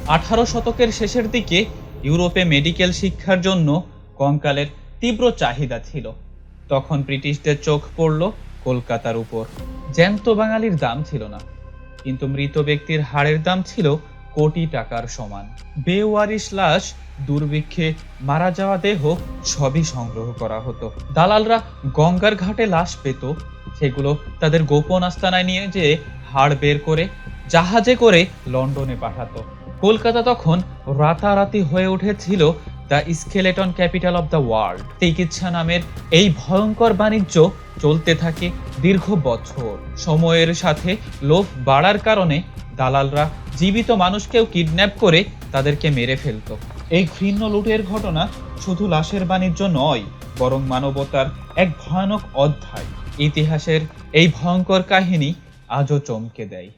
18 শতকের শেষের দিকে ইউরোপে মেডিকেল শিক্ষার জন্য কঙ্কালের তীব্র চাহিদা ছিল। তখন ব্রিটিশদের চোখ পড়ল কলকাতার উপর। জ্যান্ত বাঙালির দাম ছিল না, কিন্তু মৃত ব্যক্তির হাড়ের দাম ছিল কোটি টাকার সমান। বেওয়ারিশ লাশ, দুর্ভিক্ষে মারা যাওয়া দেহ সবই সংগ্রহ করা হতো। দালালরা গঙ্গার ঘাটে লাশ পেত, সেগুলো তাদের গোপন আস্তানায় নিয়ে যেয়ে হাড় বের করে জাহাজে করে লন্ডনে পাঠাতো। কলকাতা তখন রাতারাতি হয়ে উঠেছিল the skeleton capital of the world. চিকিৎসা নামের এই ভয়ঙ্কর বাণিজ্য চলতে থাকে দীর্ঘ বছর। সময়ের সাথে লোভ বাড়ার কারণে দালালরা জীবিত মানুষকেও কিডন্যাপ করে তাদেরকে মেরে ফেলত। এই ঘৃণ্য লুটের ঘটনা শুধু লাশের বাণিজ্য নয়, বরং মানবতার এক ভয়ানক অধ্যায়। ইতিহাসের এই ভয়ঙ্কর কাহিনী আজও চমকে দেয়।